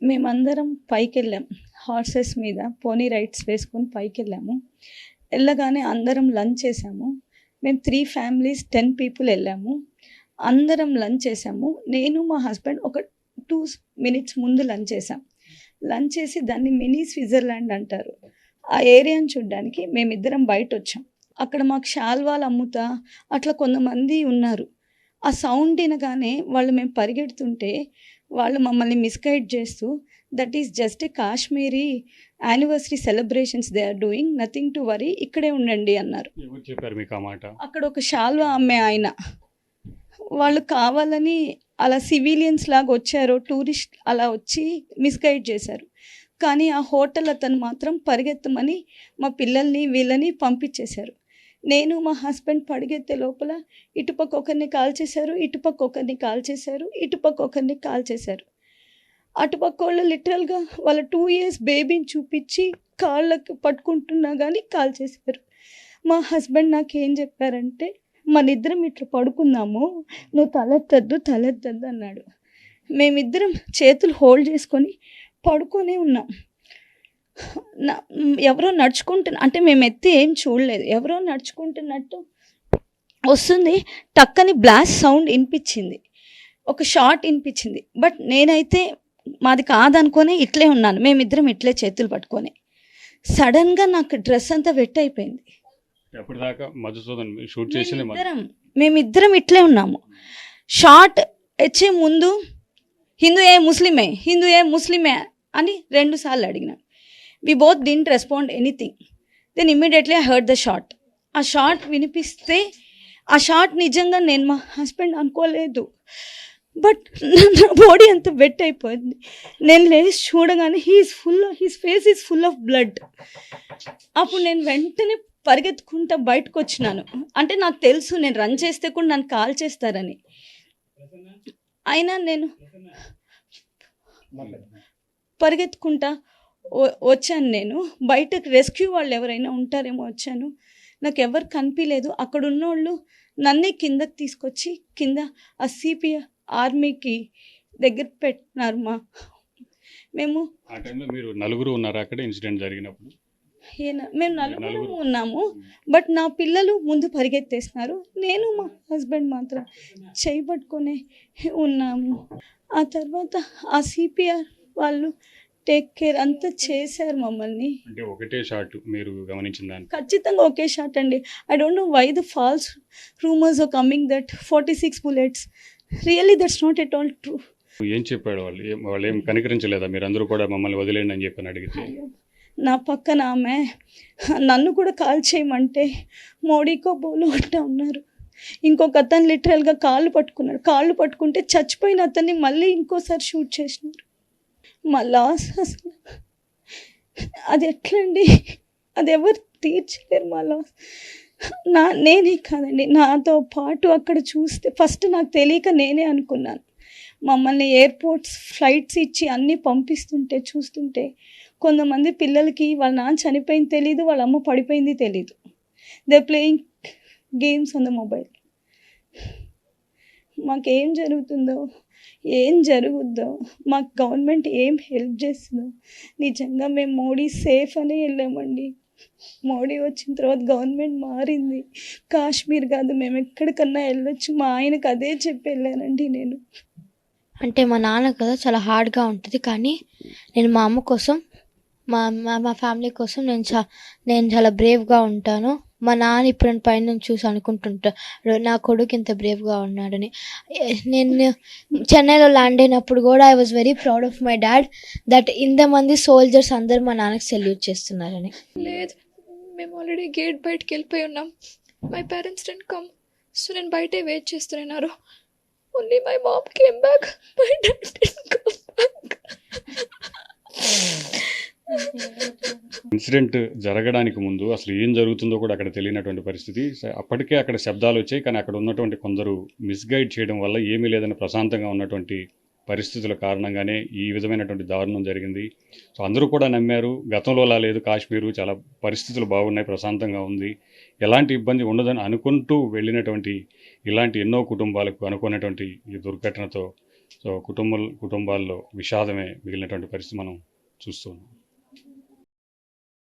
మేమందరం పైకెళ్ళాం. హార్సెస్ మీద పోనీ రైడ్స్ వేసుకొని పైకెళ్ళాము. వెళ్ళగానే అందరం లంచ్ చేసాము. మేము 3 ఫ్యామిలీస్ 10 పీపుల్ వెళ్ళాము. అందరం లంచ్ చేసాము. నేను మా హస్బెండ్ ఒక 2 మినిట్స్ ముందు లంచ్ చేసాం. లంచ్ చేసి దాన్ని మినీ స్విట్జర్లాండ్ అంటారు. ఆ ఏరియాని చూడడానికి మేమిద్దరం బయట వచ్చాం. అక్కడ మాకు శాల్వాలు అమ్ముతా అట్లా కొంతమంది ఉన్నారు. ఆ సౌండ్ వినగానే వాళ్ళు మేము పరిగెడుతుంటే వాళ్ళు మమ్మల్ని మిస్గైడ్ చేస్తూ that is just a Kashmiri anniversary celebrations they are doing, nothing to worry, ఇక్కడే ఉండండి అన్నారు. ఎవరు చెప్పారు మీకు ఆ మాట? అక్కడ ఒక శాల్వా అమ్మే ఆయన. వాళ్ళు కావాలని అలా సివిలియన్స్ లాగా వచ్చారు, టూరిస్ట్ అలా వచ్చి మిస్గైడ్ చేశారు. కానీ ఆ హోటల్ అతను మాత్రం పరిగెత్తమని మా పిల్లల్ని వీళ్ళని పంపించేశారు. నేను మా హస్బెండ్ పరిగెత్తే లోపల ఇటుపక్క ఒకరిని కాల్చేశారు, ఇటుపక్క ఒకరిని కాల్చేశారు, ఇటుపక్క ఒకరిని కాల్చేశారు. అటుపక్క వాళ్ళు లిటరల్గా వాళ్ళ 2 years బేబీని చూపించి కాళ్ళకి పట్టుకుంటున్నా కానీ కాల్చేశారు. మా హస్బెండ్ నాకేం చెప్పారంటే, మనిద్దరం ఇట్లా పడుకుందాము, నువ్వు తలెత్తద్దు అన్నాడు. మేమిద్దరం చేతులు హోల్డ్ చేసుకొని పడుకొనే ఉన్నాం. ఎవరో అంటే మేము ఎత్తి ఏం చూడలేదు, ఎవరో నడుచుకుంటున్నట్టు వస్తుంది. టక్కని బ్లాస్ట్ సౌండ్ వినిపించింది, ఒక షాట్ వినిపించింది. బట్ నేనైతే మాది కాదనుకొని ఇట్లే ఉన్నాను. మేమిద్దరం ఇట్లే చేతులు పట్టుకొని సడన్గా నాకు డ్రెస్ అంతా వెట్ అయిపోయింది. మేమిద్దరం ఇట్లే ఉన్నాము. షార్ట్ వచ్చే ముందు హిందూ ఏ ముస్లిమే అని 2 సార్లు అడిగినాను. We both didn't respond anything. Then immediately I heard the shot. ఆ షాట్ వినిపిస్తే ఆ షాట్ నిజంగా నేను మా హస్బెండ్ అనుకోలేదు. బట్ నా బాడీ అంత వెట్ అయిపోయింది. నేను లేచి చూడగానే his face is full of blood. అప్పుడు నేను వెంటనే పరిగెత్తుకుంటా బయటకు వచ్చినాను. అంటే నాకు తెలుసు నేను రన్ చేస్తే కూడా నన్ను కాల్ చేస్తారని. అయినా నేను పరిగెత్తుకుంటా వచ్చాను. నేను బయటకు రెస్క్యూ వాళ్ళు ఎవరైనా ఉంటారేమో వచ్చాను. నాకు ఎవరు కనిపించలేదు. అక్కడ ఉన్నోళ్ళు నన్నే కిందకి తీసుకొచ్చి కింద ఆ సిపిఆర్ ఆర్మీకి దగ్గర పెట్టినారు. మేము ఆ టైంలో మీరు నలుగురు ఉన్నారు అక్కడ ఇన్సిడెంట్ జరిగినప్పుడు? మేము నలుగురు ఉన్నాము. బట్ నా పిల్లలు ముందు పరిగెత్తేస్తున్నారు, నేను మా హస్బెండ్ మాత్రం చేయి పట్టుకొని ఉన్నాము. ఆ తర్వాత ఆ సిపిఆర్ వాళ్ళు టేక్ కేర్ అంతా చేశారు మమ్మల్ని. అంటే ఒకటే షాట్ మీరు గమనించిందాన్ని? ఖచ్చితంగా ఒకే షాట్ అండి. I don't know why the false rumours are coming that 46 bullets. Really that's not at all true. ఏం చెప్పాడు వాళ్ళు ఏం కనికరించలేదా? మీరు అందరూ కూడా మమ్మల్ని వదిలేండి అని చెప్పని అడిగితే? నా పక్కన ఆమె నన్ను కూడా కాల్ చేయమంటే మోడీకో బోలో అట్లా ఉన్నారు. ఇంకొక అతను లిటరల్గా కాళ్ళు పట్టుకున్నాడు. కాళ్ళు పట్టుకుంటే చచ్చిపోయిన అతన్ని మళ్ళీ ఇంకోసారి షూట్ చేసినారు. మా లాస్ అసలు అది ఎట్లండి, అది ఎవరు తీర్చలేరు మా లాస్. నేనే కాదండి, నాతో పాటు అక్కడ చూస్తే ఫస్ట్ నాకు తెలియక నేనే అనుకున్నాను. మమ్మల్ని ఎయిర్పోర్ట్స్ ఫ్లైట్స్ ఇచ్చి అన్నీ పంపిస్తుంటే చూస్తుంటే కొంతమంది పిల్లలకి వాళ్ళ నాన్న చనిపోయింది తెలీదు, వాళ్ళ అమ్మ పడిపోయింది తెలీదు. They playing games on the mobile. మాకేం జరుగుతుందో ఏం జరుగుద్దో, మాకు గవర్నమెంట్ ఏం హెల్ప్ చేస్తుందో. నిజంగా మేము మోడీ సేఫ్ అనే వెళ్ళామండి. మోడీ వచ్చిన తర్వాత గవర్నమెంట్ మారింది. కాశ్మీర్ కాదు, మేము ఎక్కడికన్నా వెళ్ళొచ్చు. మా ఆయనకు అదే చెప్పి వెళ్ళానండి నేను. అంటే మా నాన్న కదా చాలా హార్డ్గా ఉంటుంది, కానీ నేను మా అమ్మ కోసం మా ఫ్యామిలీ కోసం నేను చాలా బ్రేవ్గా ఉంటాను. మా నాన్న ఇప్పుడు పైన చూసి అనుకుంటుంటాడు నా కొడుకు ఇంత బ్రేవ్గా ఉన్నాడని. నేను చెన్నైలో ల్యాండ్ అయినప్పుడు కూడా I was very proud of my dad that ఇంతమంది సోల్జర్స్ అందరూ మా నాన్నకి సెల్యూట్ చేస్తున్నారని. లేదు, మేము ఆల్రెడీ గేట్ బయటకు వెళ్ళిపోయి ఉన్నాం. My parents didn't come, so నేను బయటే వెయిట్ చేస్తున్నారు. Only my mom came back, my dad didn't come back. Incident జరగడానికి ముందు అసలు ఏం జరుగుతుందో కూడా అక్కడ తెలియనటువంటి పరిస్థితి. అప్పటికే అక్కడ శబ్దాలు వచ్చాయి, కానీ అక్కడ ఉన్నటువంటి కొందరు మిస్గైడ్ చేయడం వల్ల ఏమీ లేదని ప్రశాంతంగా ఉన్నటువంటి పరిస్థితుల కారణంగానే ఈ విధమైనటువంటి దారుణం జరిగింది. సో అందరూ కూడా నమ్మారు, గతంలో లేదు కాశ్మీరు, చాలా పరిస్థితులు బాగున్నాయి, ప్రశాంతంగా ఉంది, ఎలాంటి ఇబ్బంది ఉండదని అనుకుంటూ వెళ్ళినటువంటి ఇలాంటి ఎన్నో కుటుంబాలకు అనుకున్నటువంటి ఈ దుర్ఘటనతో సో కుటుంబాల్లో విషాదమే మిగిలినటువంటి పరిస్థితి మనం చూస్తూ ఉన్నాం.